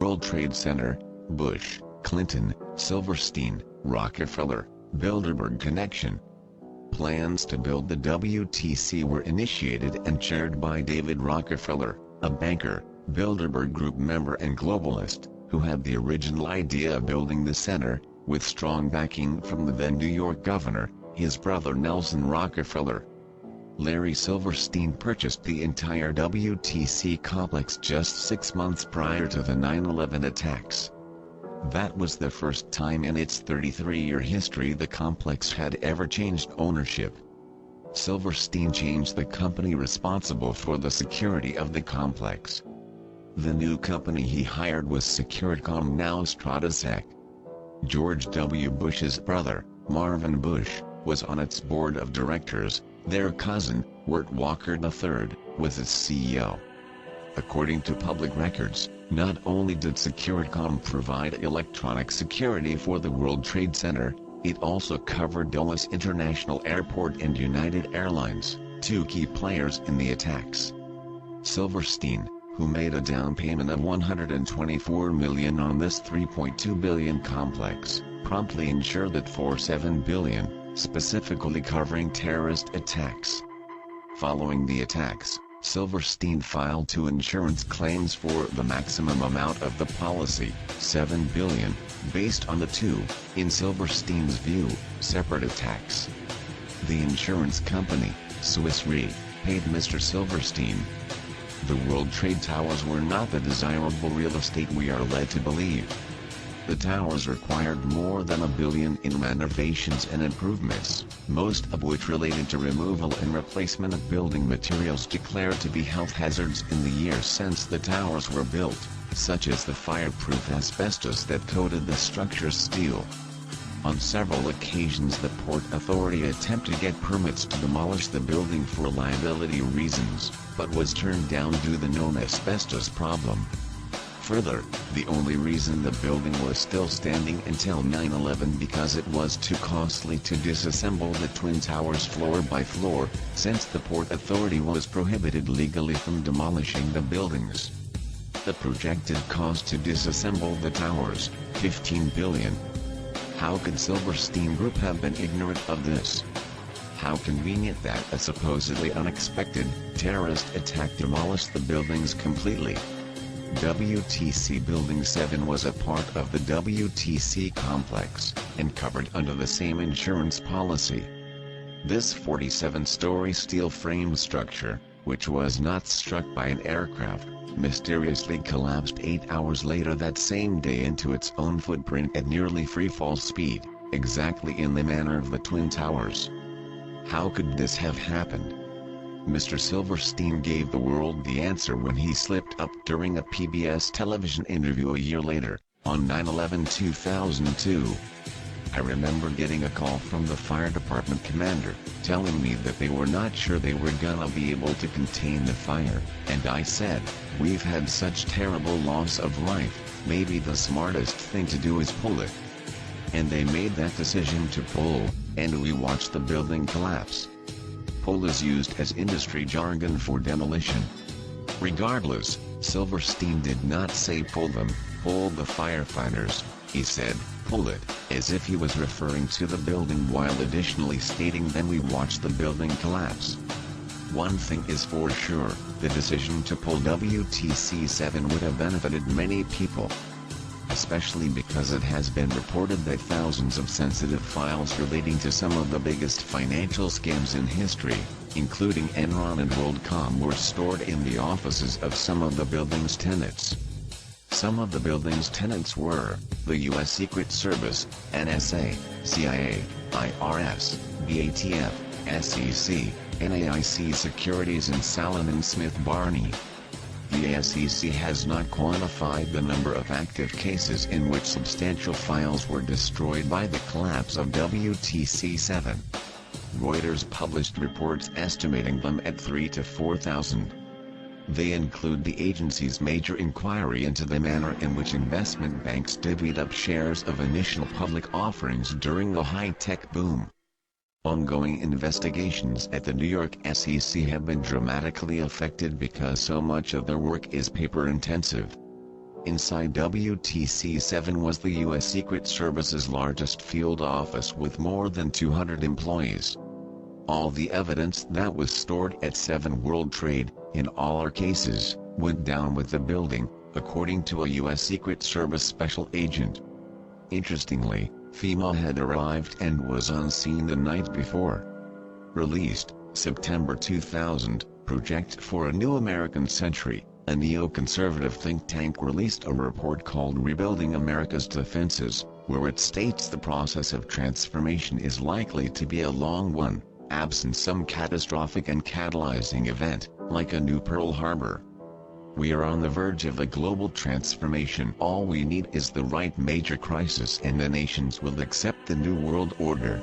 World Trade Center, Bush, Clinton, Silverstein, Rockefeller, Bilderberg connection. Plans to build the WTC were initiated and chaired by David Rockefeller, a banker, Bilderberg Group member and globalist, who had the original idea of building the center, with strong backing from the then New York governor, his brother Nelson Rockefeller. Larry Silverstein purchased the entire WTC complex just 6 months prior to the 9/11 attacks. That was the first time in its 33-year history the complex had ever changed ownership. Silverstein changed the company responsible for the security of the complex. The new company he hired was Securitcom, now Stratesec. George W. Bush's brother, Marvin Bush, was on its board of directors. Their cousin, Wirt Walker III, was its CEO. According to public records, not only did Securitcom provide electronic security for the World Trade Center, it also covered Dulles International Airport and United Airlines, two key players in the attacks. Silverstein, who made a down payment of $124 million on this $3.2 billion complex, promptly insured it for $7 billion, specifically covering terrorist attacks. Following the attacks, Silverstein filed 2 insurance claims for the maximum amount of the policy, $7 billion, based on the 2, in Silverstein's view, separate attacks. The insurance company, Swiss Re, paid Mr. Silverstein. The World Trade Towers were not the desirable real estate we are led to believe. The towers required more than $1 billion in renovations and improvements, most of which related to removal and replacement of building materials declared to be health hazards in the years since the towers were built, such as the fireproof asbestos that coated the structure's steel. On several occasions the Port Authority attempted to get permits to demolish the building for liability reasons, but was turned down due to the known asbestos problem. Further, the only reason the building was still standing until 9/11 because it was too costly to disassemble the Twin Towers floor by floor, since the Port Authority was prohibited legally from demolishing the buildings. The projected cost to disassemble the towers, $15 billion. How could Silverstein Group have been ignorant of this? How convenient that a supposedly unexpected terrorist attack demolished the buildings completely. WTC Building 7 was a part of the WTC complex, and covered under the same insurance policy. This 47-story steel-framed structure, which was not struck by an aircraft, mysteriously collapsed 8 hours later that same day into its own footprint at nearly freefall speed, exactly in the manner of the Twin Towers. How could this have happened? Mr. Silverstein gave the world the answer when he slipped up during a PBS television interview a year later, on 9/11/2002. I remember getting a call from the fire department commander, telling me that they were not sure they were gonna be able to contain the fire, and I said, "We've had such terrible loss of life, maybe the smartest thing to do is pull it." And they made that decision to pull, and we watched the building collapse. Pull is used as industry jargon for demolition. Regardless, Silverstein did not say pull them, pull the firefighters. He said, pull it, as if he was referring to the building while additionally stating then we watched the building collapse. One thing is for sure, the decision to pull WTC 7 would have benefited many people. Especially because it has been reported that thousands of sensitive files relating to some of the biggest financial scams in history, including Enron and WorldCom, were stored in the offices of some of the building's tenants. Some of the building's tenants were the U.S. Secret Service, NSA, CIA, IRS, BATF, SEC, NAIC Securities and Salomon Smith Barney. The SEC has not quantified the number of active cases in which substantial files were destroyed by the collapse of WTC 7. Reuters published reports estimating them at 3,000 to 4,000. They include the agency's major inquiry into the manner in which investment banks divvied up shares of initial public offerings during the high-tech boom. Ongoing investigations at the New York SEC have been dramatically affected because so much of their work is paper-intensive. Inside WTC-7 was the U.S. Secret Service's largest field office with more than 200 employees. All the evidence that was stored at 7 World Trade, in all our cases, went down with the building, according to a U.S. Secret Service special agent. Interestingly, FEMA had arrived and was on scene the night before. Released, September 2000, Project for a New American Century, a neoconservative think tank released a report called Rebuilding America's Defenses, where it states the process of transformation is likely to be a long one, absent some catastrophic and catalyzing event, like a new Pearl Harbor. We are on the verge of a global transformation. All we need is the right major crisis and the nations will accept the New World Order.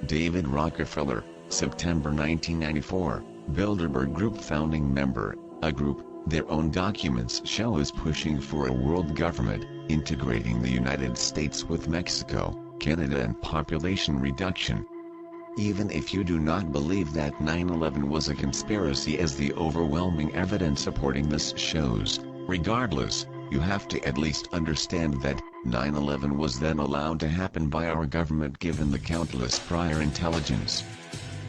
David Rockefeller, September 1994, Bilderberg Group founding member, a group, their own documents show is pushing for a world government, integrating the United States with Mexico, Canada and population reduction. Even if you do not believe that 9/11 was a conspiracy as the overwhelming evidence supporting this shows, regardless, you have to at least understand that 9/11 was then allowed to happen by our government given the countless prior intelligence.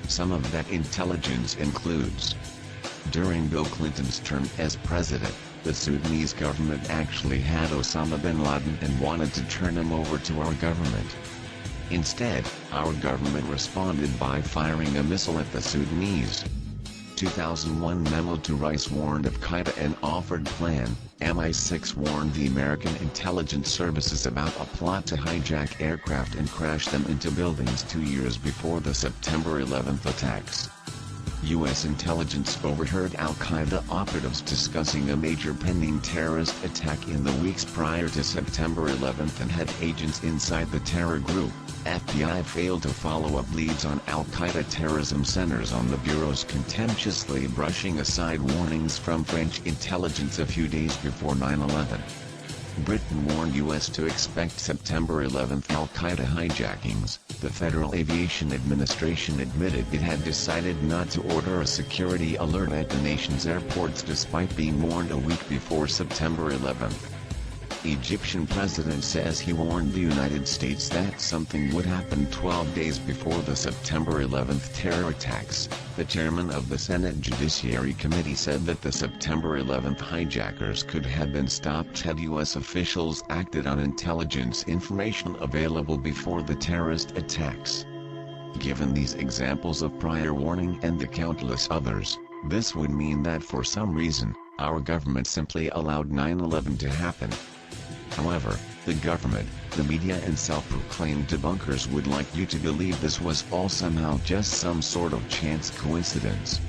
Some of that intelligence includes: during Bill Clinton's term as president, the Sudanese government actually had Osama bin Laden and wanted to turn him over to our government. Instead, our government responded by firing a missile at the Sudanese. 2001 memo to Rice warned of Qaeda and offered plan. MI6 warned the American intelligence services about a plot to hijack aircraft and crash them into buildings 2 years before the September 11th attacks. U.S. intelligence overheard al-Qaeda operatives discussing a major pending terrorist attack in the weeks prior to September 11th and had agents inside the terror group. FBI failed to follow up leads on al-Qaeda terrorism centers on the bureaus, contemptuously brushing aside warnings from French intelligence a few days before 9/11. Britain warned U.S. to expect September 11th al-Qaeda hijackings. The Federal Aviation Administration admitted it had decided not to order a security alert at the nation's airports despite being warned a week before September 11th. Egyptian president says he warned the United States that something would happen 12 days before the September 11th terror attacks. The chairman of the Senate Judiciary Committee said that the September 11th hijackers could have been stopped had U.S. officials acted on intelligence information available before the terrorist attacks. Given these examples of prior warning and the countless others, this would mean that for some reason, our government simply allowed 9/11 to happen. However, the government, the media and self-proclaimed debunkers would like you to believe this was all somehow just some sort of chance coincidence.